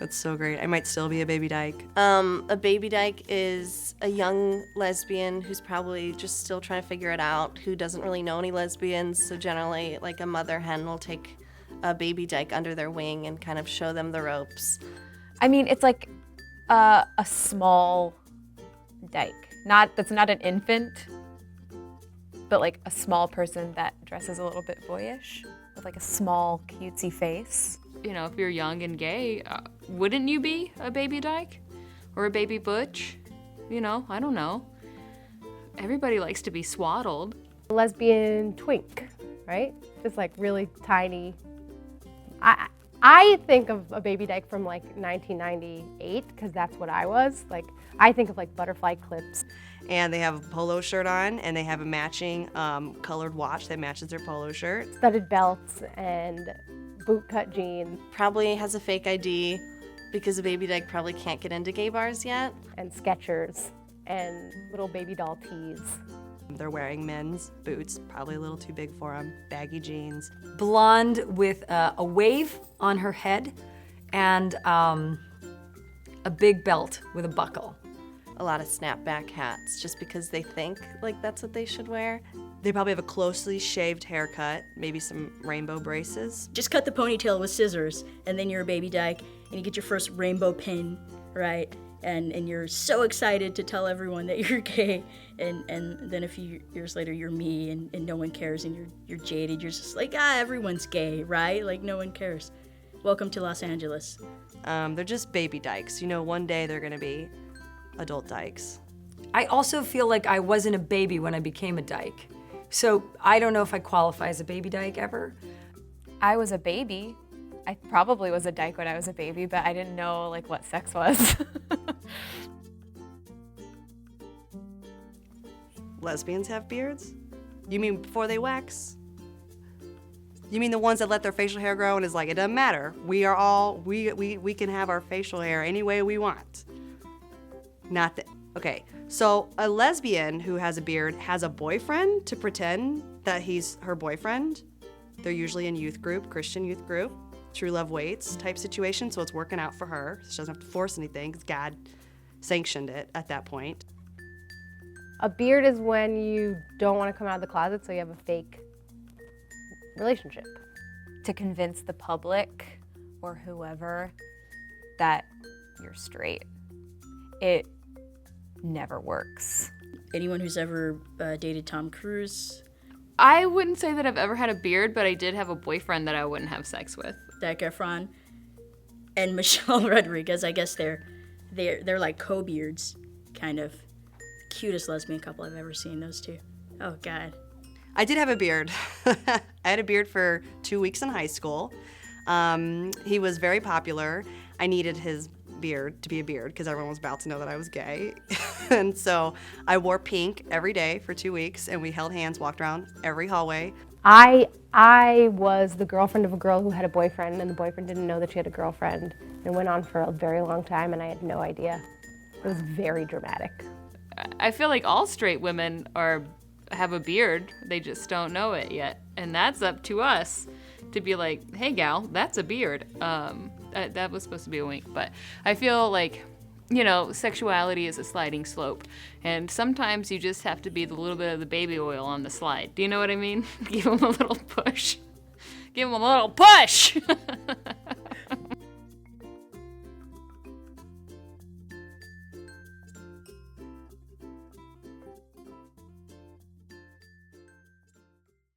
That's so great. I might still be a baby dyke. A baby dyke is a young lesbian who's probably just still trying to figure it out, who doesn't really know any lesbians. So generally, like a mother hen will take a baby dyke under their wing and kind of show them the ropes. I mean, it's like a small dyke. That's not an infant, but like a small person that dresses a little bit boyish with like a small cutesy face. You know, if you're young and gay, wouldn't you be a baby dyke? Or a baby butch? You know, I don't know. Everybody likes to be swaddled. Lesbian twink, right? Just like really tiny. I think of a baby dyke from like 1998 because that's what I was. Like, I think of like butterfly clips. And they have a polo shirt on, and they have a matching colored watch that matches their polo shirt. Studded belts and bootcut jeans. Probably has a fake ID because a baby dyke probably can't get into gay bars yet. And Skechers and little baby doll tees. They're wearing men's boots, probably a little too big for them, baggy jeans. Blonde with a wave on her head and a big belt with a buckle. A lot of snapback hats just because they think like that's what they should wear. They probably have a closely shaved haircut, maybe some rainbow braces. Just cut the ponytail with scissors, and then you're a baby dyke, and you get your first rainbow pin, right? And you're so excited to tell everyone that you're gay, and then a few years later you're me, and no one cares, and you're jaded. You're just like, everyone's gay, right? Like, no one cares. Welcome to Los Angeles. They're just baby dykes. You know, one day they're gonna be adult dykes. I also feel like I wasn't a baby when I became a dyke. So I don't know if I qualify as a baby dyke ever. I was a baby. I probably was a dyke when I was a baby, but I didn't know like what sex was. Lesbians have beards? You mean before they wax? You mean the ones that let their facial hair grow and is like, it doesn't matter. We can have our facial hair any way we want. Not that. Okay, so a lesbian who has a beard has a boyfriend to pretend that he's her boyfriend. They're usually in youth group, Christian youth group, true love waits type situation, so it's working out for her. She doesn't have to force anything because God sanctioned it at that point. A beard is when you don't want to come out of the closet, so you have a fake relationship. To convince the public or whoever that you're straight. It never works. Anyone who's ever dated Tom Cruise? I wouldn't say that I've ever had a beard, but I did have a boyfriend that I wouldn't have sex with. Zac Efron and Michelle Rodriguez. I guess they're like co-beards, kind of. Cutest lesbian couple I've ever seen, those two. Oh, God. I did have a beard. I had a beard for 2 weeks in high school. He was very popular. I needed his beard to be a beard because everyone was about to know that I was gay. And so I wore pink every day for 2 weeks, and we held hands, walked around every hallway. I was the girlfriend of a girl who had a boyfriend, and the boyfriend didn't know that she had a girlfriend. It went on for a very long time, and I had no idea. It was very dramatic. I feel like all straight women have a beard, they just don't know it yet. And that's up to us to be like, hey gal, that's a beard. That was supposed to be a wink, but I feel like, you know, sexuality is a sliding slope. And sometimes you just have to be the little bit of the baby oil on the slide. Do you know what I mean? Give them a little push. Give them a little push!